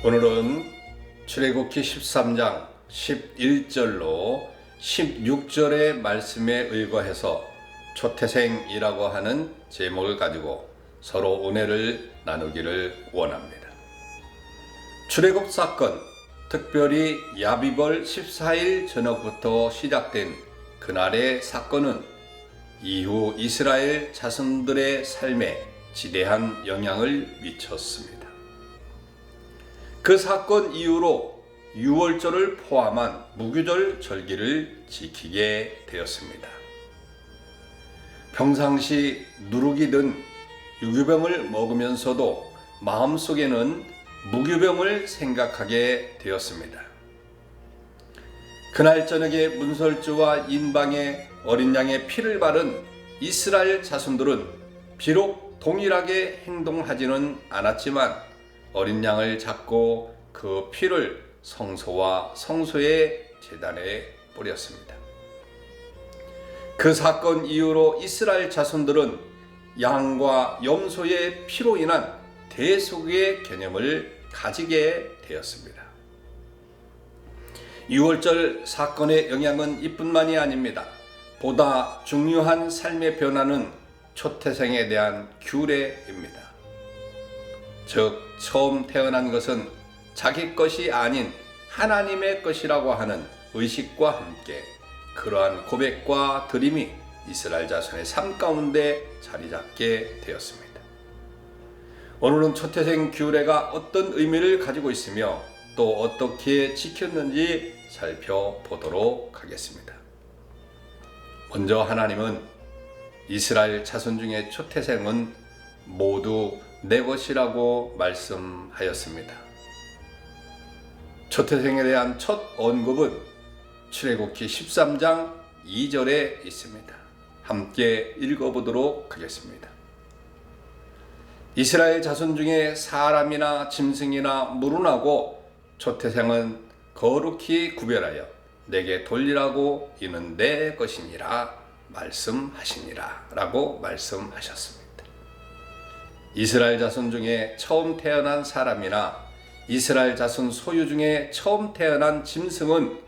오늘은 출애굽기 13장 11절로 16절의 말씀에 의거해서 초태생이라고 하는 제목을 가지고 서로 은혜를 나누기를 원합니다. 출애굽 사건, 특별히 야비벌 14일 저녁부터 시작된 그날의 사건은 이후 이스라엘 자손들의 삶에 지대한 영향을 미쳤습니다. 그 사건 이후로 유월절을 포함한 무교절 절기를 지키게 되었습니다. 평상시 누룩이든 유교병을 먹으면서도 마음속에는 무교병을 생각하게 되었습니다. 그날 저녁에 문설주와 인방에 어린 양의 피를 바른 이스라엘 자손들은 비록 동일하게 행동하지는 않았지만 어린 양을 잡고 그 피를 성소와 성소의 제단에 뿌렸습니다. 그 사건 이후로 이스라엘 자손들은 양과 염소의 피로 인한 대속의 개념을 가지게 되었습니다. 유월절 사건의 영향은 이뿐만이 아닙니다. 보다 중요한 삶의 변화는 초태생에 대한 규례입니다. 즉, 처음 태어난 것은 자기 것이 아닌 하나님의 것이라고 하는 의식과 함께 그러한 고백과 드림이 이스라엘 자손의 삶 가운데 자리 잡게 되었습니다. 오늘은 초태생 규례가 어떤 의미를 가지고 있으며 또 어떻게 지켰는지 살펴보도록 하겠습니다. 먼저 하나님은 이스라엘 자손 중에 초태생은 모두 내 것이라고 말씀하였습니다. 초태생에 대한 첫 언급은 출애굽기 13장 2절에 있습니다. 함께 읽어보도록 하겠습니다. 이스라엘 자손 중에 사람이나 짐승이나 물은하고 초태생은 거룩히 구별하여 내게 돌리라고 이는 내 것이니라 말씀하시니라 라고 말씀하셨습니다. 이스라엘 자손 중에 처음 태어난 사람이나 이스라엘 자손 소유 중에 처음 태어난 짐승은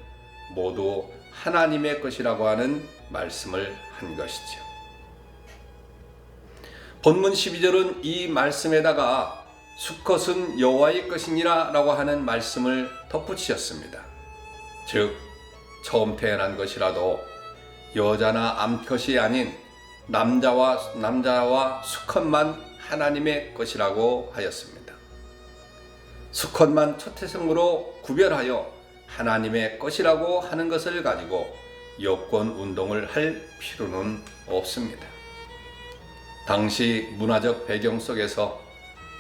모두 하나님의 것이라고 하는 말씀을 한 것이죠. 본문 12절은 이 말씀에다가 수컷은 여호와의 것이니라 라고 하는 말씀을 덧붙이셨습니다. 즉, 처음 태어난 것이라도 여자나 암컷이 아닌 남자와 수컷만 하나님의 것이라고 하였습니다. 수컷만 초태생으로 구별하여 하나님의 것이라고 하는 것을 가지고 여권 운동을 할 필요는 없습니다. 당시 문화적 배경 속에서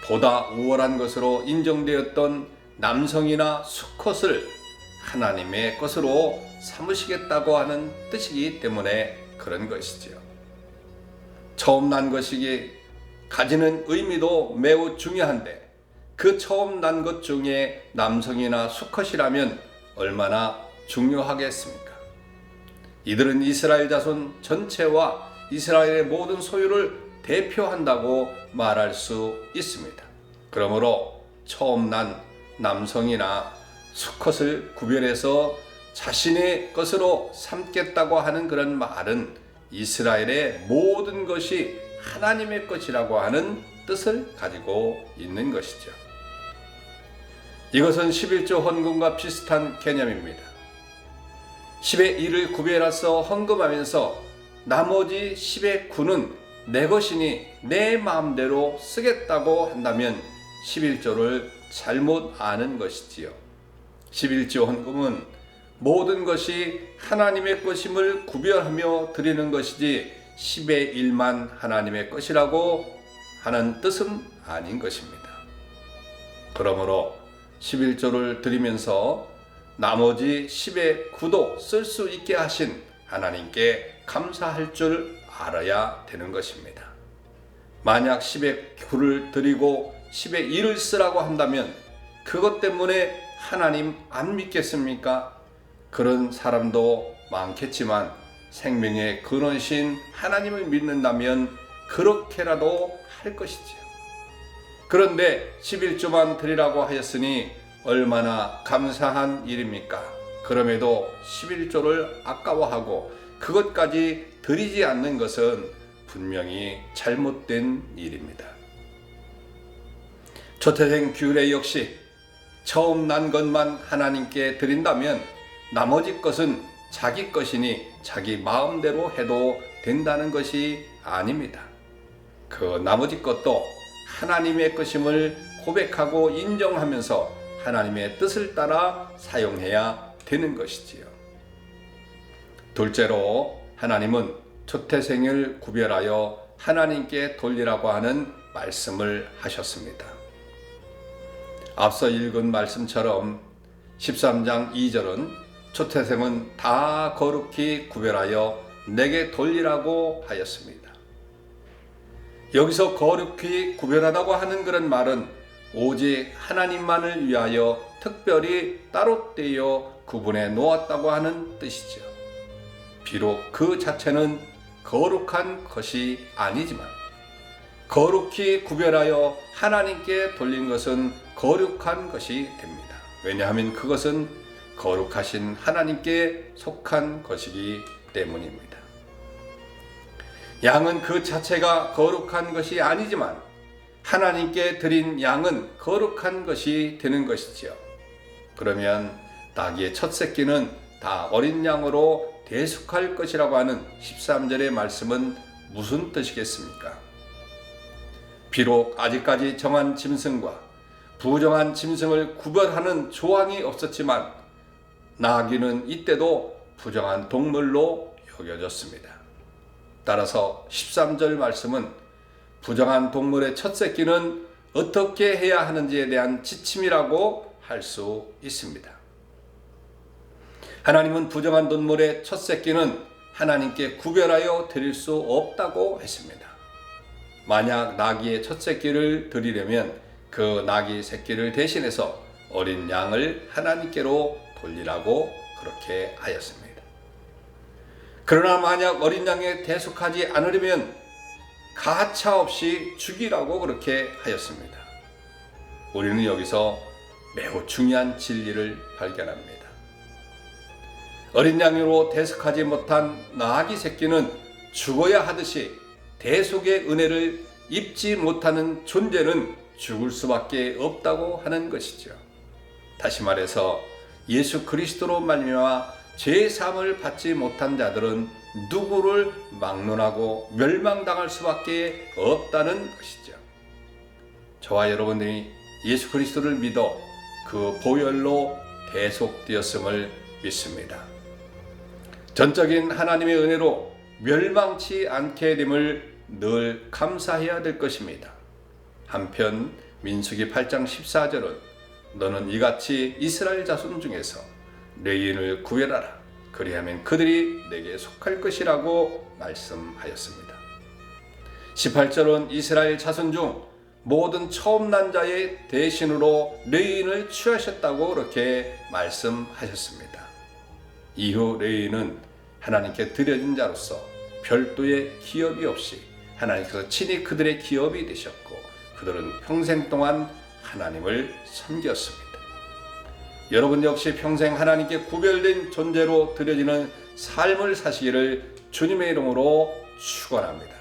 보다 우월한 것으로 인정되었던 남성이나 수컷을 하나님의 것으로 삼으시겠다고 하는 뜻이기 때문에 그런 것이지요. 처음 난 것이 가지는 의미도 매우 중요한데 그 처음 난 것 중에 남성이나 수컷이라면 얼마나 중요하겠습니까? 이들은 이스라엘 자손 전체와 이스라엘의 모든 소유를 대표한다고 말할 수 있습니다. 그러므로 처음 난 남성이나 수컷을 구별해서 자신의 것으로 삼겠다고 하는 그런 말은 이스라엘의 모든 것이 하나님의 것이라고 하는 뜻을 가지고 있는 것이죠. 이것은 11조 헌금과 비슷한 개념입니다. 10의 1을 구별해서 헌금하면서 나머지 10의 9는 내 것이니 내 마음대로 쓰겠다고 한다면 11조를 잘못 아는 것이지요. 11조 헌금은 모든 것이 하나님의 것임을 구별하며 드리는 것이지 10의 1만 하나님의 것이라고 하는 뜻은 아닌 것입니다. 그러므로 11조를 드리면서 나머지 10의 9도 쓸 수 있게 하신 하나님께 감사할 줄 알아야 되는 것입니다. 만약 10의 9를 드리고 10의 1을 쓰라고 한다면 그것 때문에 하나님 안 믿겠습니까? 그런 사람도 많겠지만 생명의 근원신 하나님을 믿는다면 그렇게라도 할 것이지요. 그런데 11조만 드리라고 하였으니 얼마나 감사한 일입니까? 그럼에도 11조를 아까워하고 그것까지 드리지 않는 것은 분명히 잘못된 일입니다. 초태생 규례 역시 처음 난 것만 하나님께 드린다면 나머지 것은 자기 것이니 자기 마음대로 해도 된다는 것이 아닙니다. 그 나머지 것도 하나님의 것임을 고백하고 인정하면서 하나님의 뜻을 따라 사용해야 되는 것이지요. 둘째로 하나님은 초태생을 구별하여 하나님께 돌리라고 하는 말씀을 하셨습니다. 앞서 읽은 말씀처럼 13장 2절은 초태생은 다 거룩히 구별하여 내게 돌리라고 하였습니다. 여기서 거룩히 구별하다고 하는 그런 말은 오직 하나님만을 위하여 특별히 따로 떼어 구분해 놓았다고 하는 뜻이죠. 비록 그 자체는 거룩한 것이 아니지만 거룩히 구별하여 하나님께 돌린 것은 거룩한 것이 됩니다. 왜냐하면 그것은 거룩하신 하나님께 속한 것이기 때문입니다. 양은 그 자체가 거룩한 것이 아니지만 하나님께 드린 양은 거룩한 것이 되는 것이지요. 그러면 나귀의 첫 새끼는 다 어린 양으로 대속할 것이라고 하는 13절의 말씀은 무슨 뜻이겠습니까? 비록 아직까지 정한 짐승과 부정한 짐승을 구별하는 조항이 없었지만 나귀는 이때도 부정한 동물로 여겨졌습니다. 따라서 13절 말씀은 부정한 동물의 첫 새끼는 어떻게 해야 하는지에 대한 지침이라고 할 수 있습니다. 하나님은 부정한 동물의 첫 새끼는 하나님께 구별하여 드릴 수 없다고 했습니다. 만약 나귀의 첫 새끼를 드리려면 그 나귀 새끼를 대신해서 어린 양을 하나님께로 돌리라고 그렇게 하였습니다. 그러나 만약 어린 양에 대속하지 않으려면 가차없이 죽이라고 그렇게 하였습니다. 우리는 여기서 매우 중요한 진리를 발견합니다. 어린 양으로 대속하지 못한 나귀 새끼는 죽어야 하듯이 대속의 은혜를 입지 못하는 존재는 죽을 수밖에 없다고 하는 것이죠. 다시 말해서 예수 그리스도로 말미암아 죄의 사함을 받지 못한 자들은 누구를 막론하고 멸망당할 수밖에 없다는 것이죠. 저와 여러분들이 예수 그리스도를 믿어 그 보혈로 대속되었음을 믿습니다. 전적인 하나님의 은혜로 멸망치 않게 됨을 늘 감사해야 될 것입니다. 한편 민수기 8장 14절은 너는 이같이 이스라엘 자손 중에서 레위인을 구별하라. 그리하면 그들이 내게 속할 것이라고 말씀하였습니다. 18절은 이스라엘 자손 중 모든 처음 난 자의 대신으로 레위인을 취하셨다고 그렇게 말씀하셨습니다. 이후 레위인은 하나님께 드려진 자로서 별도의 기업이 없이 하나님께서 친히 그들의 기업이 되셨고 그들은 평생 동안 하나님을 섬겼습니다. 여러분 역시 평생 하나님께 구별된 존재로 드려지는 삶을 사시기를 주님의 이름으로 축원합니다.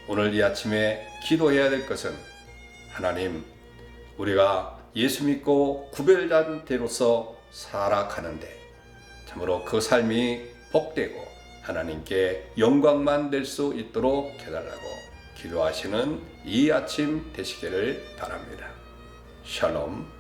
오늘 이 아침에 기도해야 될 것은 하나님, 우리가 예수 믿고 구별된 대로서 살아가는데 참으로 그 삶이 복되고 하나님께 영광만 될 수 있도록 해달라고 기도하시는 이 아침 되시기를 바랍니다. 샬롬.